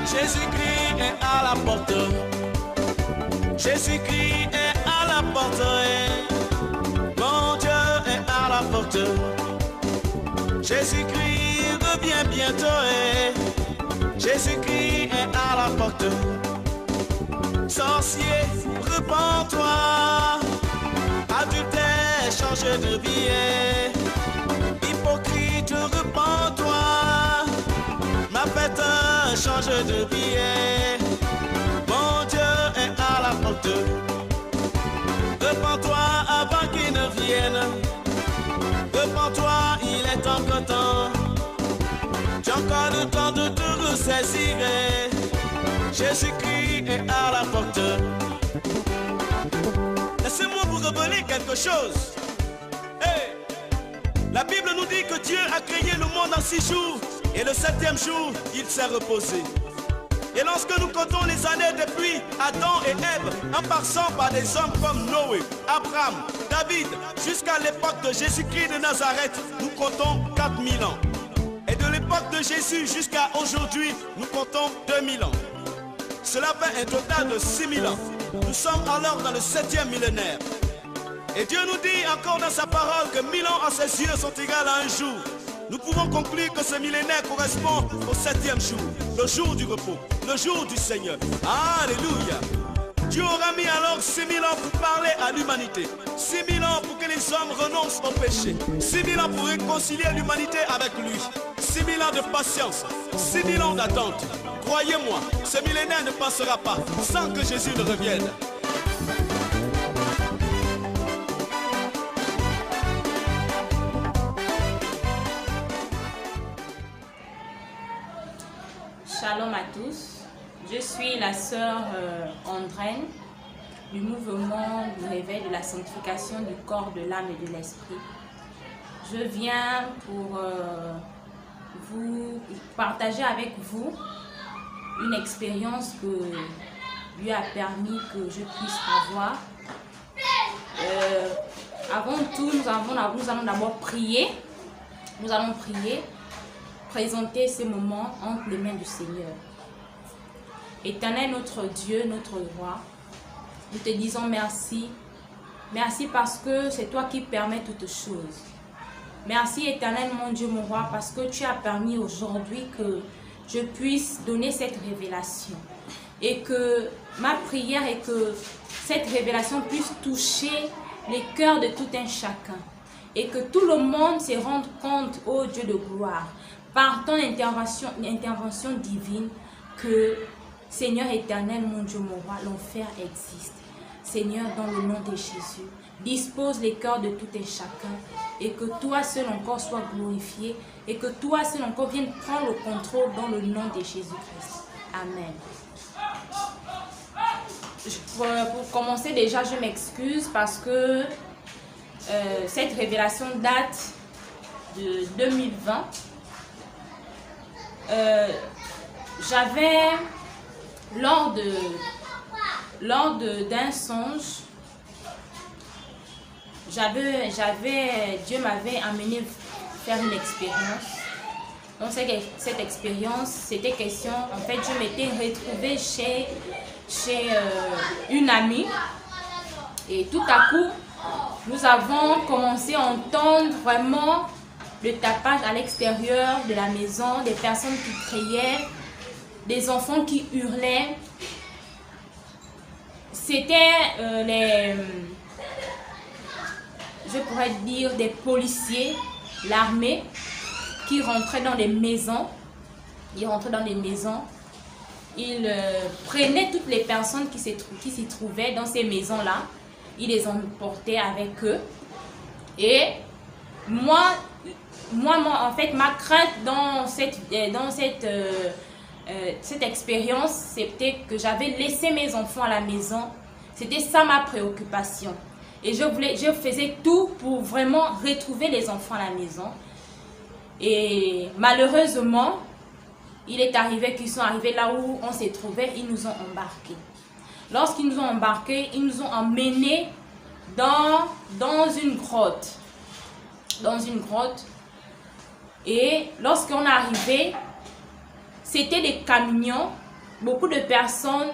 Jésus-Christ est à la porte. Jésus-Christ est à la porte. Mon Dieu est à la porte. Jésus-Christ revient bientôt. Jésus-Christ est à la porte. Sorcier, repens-toi. Adultère, change de vie. Hypocrite, repens-toi. Ma fête, change de vie. Mon Dieu est à la porte. Repens-toi avant qu'il ne vienne. Repens-toi, il est encore temps. Tu as encore le temps de te ressaisir. Jésus-Christ est à la porte. Laissez-moi vous révéler quelque chose. Hey! La Bible nous dit que Dieu a créé le monde en 6 jours. Et le 7e jour, il s'est reposé. Et lorsque nous comptons les années depuis Adam et Ève, en passant par des hommes comme Noé, Abraham, David, jusqu'à l'époque de Jésus-Christ de Nazareth, nous comptons 4000 ans. Et de l'époque de Jésus jusqu'à aujourd'hui, nous comptons 2000 ans. Cela fait un total de 6000 ans. Nous sommes alors dans le 7e millénaire. Et Dieu nous dit encore dans sa parole que 1000 ans à ses yeux sont égales à un jour. Nous pouvons conclure que ce millénaire correspond au 7e jour, le jour du repos, le jour du Seigneur. Alléluia. Dieu aura mis alors 6000 ans pour parler à l'humanité. 6000 ans pour que les hommes renoncent au péché. 6000 ans pour réconcilier l'humanité avec lui. 6000 ans de patience, 6000 ans d'attente. Croyez-moi, ce millénaire ne passera pas sans que Jésus ne revienne. Shalom à tous, je suis la sœur Andrène du mouvement du réveil de la sanctification du corps, de l'âme et de l'esprit. Je viens pour vous partager avec vous une expérience que Dieu a permis que je puisse avoir. Avant tout, nous allons d'abord prier. Nous allons prier. Présenter ces moments entre les mains du Seigneur. Éternel notre Dieu, notre roi, nous te disons merci. Merci parce que c'est toi qui permets toutes choses. Merci éternel mon Dieu, mon roi, parce que tu as permis aujourd'hui que je puisse donner cette révélation. Et que ma prière est que cette révélation puisse toucher les cœurs de tout un chacun. Et que tout le monde se rende compte, ô Dieu de gloire, par ton intervention divine, que Seigneur éternel, mon Dieu, mon roi, l'enfer existe. Seigneur, dans le nom de Jésus, dispose les cœurs de tout et chacun et que toi seul encore sois glorifié et que toi seul encore vienne prendre le contrôle dans le nom de Jésus-Christ. Amen. Pour commencer déjà, je m'excuse parce que cette révélation date de 2020. J'avais lors d'un songe, Dieu m'avait amené faire une expérience. Donc cette expérience, c'était question, en fait, je m'étais retrouvée chez une amie et tout à coup, nous avons commencé à entendre vraiment le tapage à l'extérieur de la maison, des personnes qui criaient, des enfants qui hurlaient. C'était je pourrais dire des policiers, l'armée, qui rentraient dans les maisons. Ils rentraient dans les maisons. Ils prenaient toutes les personnes qui s'y trouvaient dans ces maisons-là. Ils les emportaient avec eux. Et moi, en fait, ma crainte dans cette expérience, c'était que j'avais laissé mes enfants à la maison. C'était ça ma préoccupation. Et je faisais tout pour vraiment retrouver les enfants à la maison. Et malheureusement, il est arrivé qu'ils sont arrivés là où on s'est trouvé, ils nous ont embarqués. lorsqu'ils nous ont embarqués, ils nous ont emmenés dans une grotte. Dans une grotte. Et lorsqu'on est arrivé, c'était des camions. Beaucoup de personnes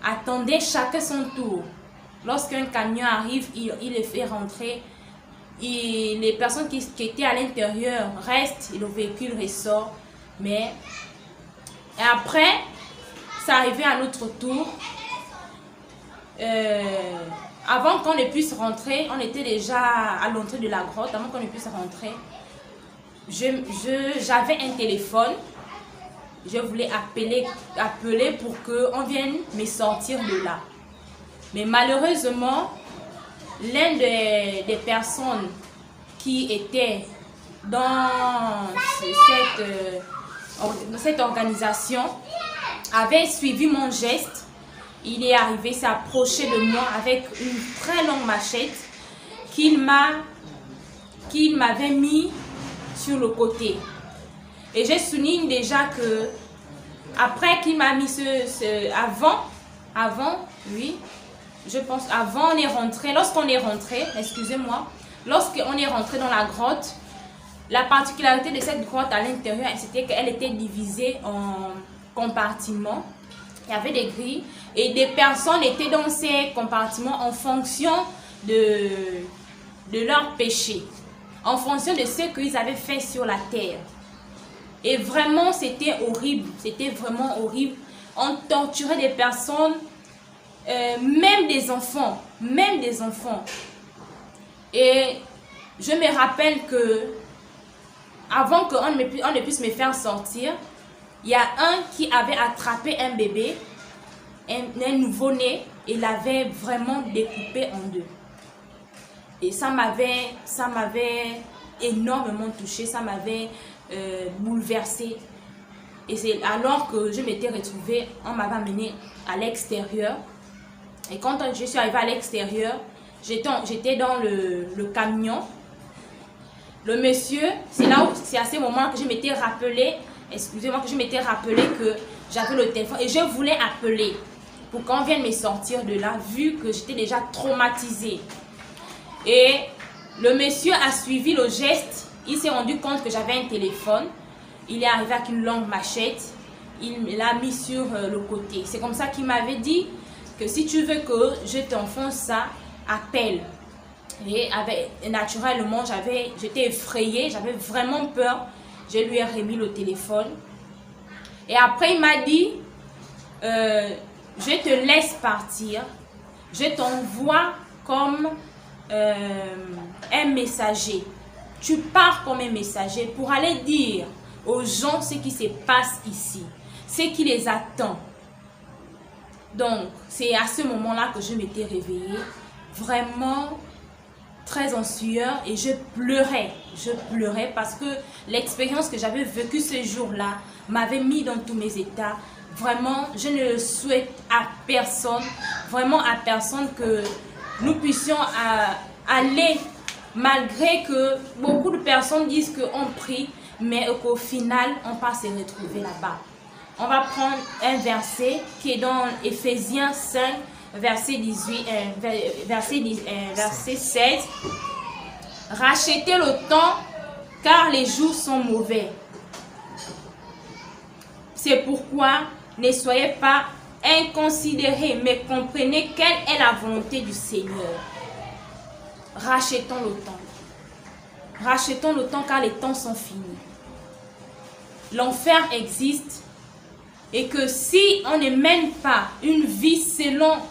attendaient chacun son tour. Lorsqu'un camion arrive, il les fait rentrer. Et les personnes qui étaient à l'intérieur restent et le véhicule ressort. Mais et après, ça arrivait à notre tour. Avant qu'on ne puisse rentrer, on était déjà à l'entrée de la grotte. Avant qu'on ne puisse rentrer, j'avais un téléphone. Je voulais appeler pour qu'on vienne me sortir de là. Mais malheureusement, l'un des personnes qui étaient dans cette organisation avait suivi mon geste. Il est arrivé, s'est approché de moi avec une très longue machette qu'il m'avait mis sur le côté. Et je souligne déjà que après qu'il m'a mis avant, oui, je pense, avant on est rentré, lorsqu'on est rentré, excusez-moi, lorsqu'on est rentré dans la grotte, la particularité de cette grotte à l'intérieur, c'était qu'elle était divisée en compartiments. Il y avait des grilles et des personnes étaient dans ces compartiments en fonction de leur péché, en fonction de ce qu'ils avaient fait sur la terre. Et vraiment, c'était horrible, c'était vraiment horrible. On torturait des personnes, même des enfants, Et je me rappelle que avant qu'on ne puisse me faire sortir, il y a un qui avait attrapé un bébé, un nouveau-né, et l'avait vraiment découpé en deux. Et ça m'avait énormément touché, ça m'avait bouleversée. Et c'est alors que je m'étais retrouvée, on m'avait amenée à l'extérieur. Et quand je suis arrivée à l'extérieur, j'étais dans le camion. Le monsieur, c'est à ce moment que je m'étais rappelé, excusez-moi, que je m'étais rappelé que j'avais le téléphone et je voulais appeler pour qu'on vienne me sortir de là, vu que j'étais déjà traumatisée. Et le monsieur a suivi le geste, il s'est rendu compte que j'avais un téléphone, il est arrivé avec une longue machette, il l'a mis sur le côté. C'est comme ça qu'il m'avait dit que si tu veux que je t'enfonce ça, appelle. Et naturellement, j'étais effrayée, j'avais vraiment peur. Je lui ai remis le téléphone. Et après, il m'a dit, je te laisse partir. Je t'envoie comme un messager. Tu pars comme un messager pour aller dire aux gens ce qui se passe ici, ce qui les attend. Donc, c'est à ce moment-là que je m'étais réveillée, vraiment très en sueur, et je pleurais parce que l'expérience que j'avais vécue ce jour-là m'avait mis dans tous mes états. Vraiment, je ne le souhaite à personne, vraiment à personne, que nous puissions aller, malgré que beaucoup de personnes disent qu'on prie, mais qu'au final, on va se retrouver là-bas. On va prendre un verset qui est dans Éphésiens 5, verset 16. Rachetez le temps, car les jours sont mauvais. C'est pourquoi ne soyez pas inconsidérés, mais comprenez quelle est la volonté du Seigneur. Rachetons le temps. Rachetons le temps, car les temps sont finis. L'enfer existe, et que si on ne mène pas une vie selon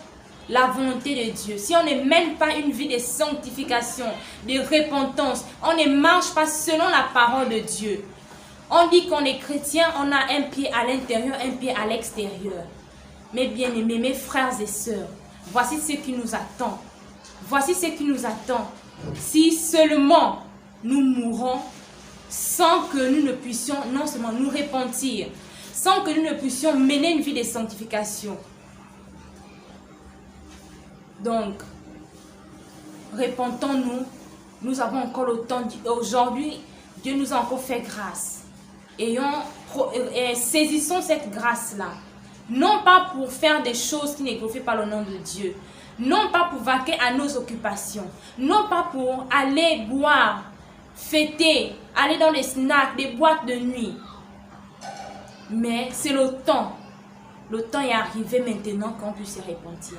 la volonté de Dieu, si on ne mène pas une vie de sanctification, de repentance, on ne marche pas selon la parole de Dieu. On dit qu'on est chrétien, on a un pied à l'intérieur, un pied à l'extérieur. Mes bien-aimés, mes frères et sœurs, voici ce qui nous attend. Voici ce qui nous attend. Si seulement nous mourrons sans que nous ne puissions non seulement nous repentir, sans que nous ne puissions mener une vie de sanctification. Donc, repentons-nous. Nous avons encore le temps. Aujourd'hui, Dieu nous a encore fait grâce. Saisissons cette grâce-là. Non pas pour faire des choses qui ne glorifient pas le nom de Dieu. Non pas pour vaquer à nos occupations. Non pas pour aller boire, fêter, aller dans les snacks, des boîtes de nuit. Mais c'est le temps. Le temps est arrivé maintenant qu'on puisse se repentir.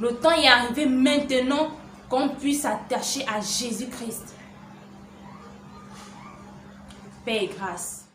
Le temps est arrivé maintenant qu'on puisse s'attacher à Jésus-Christ. Paix et grâce.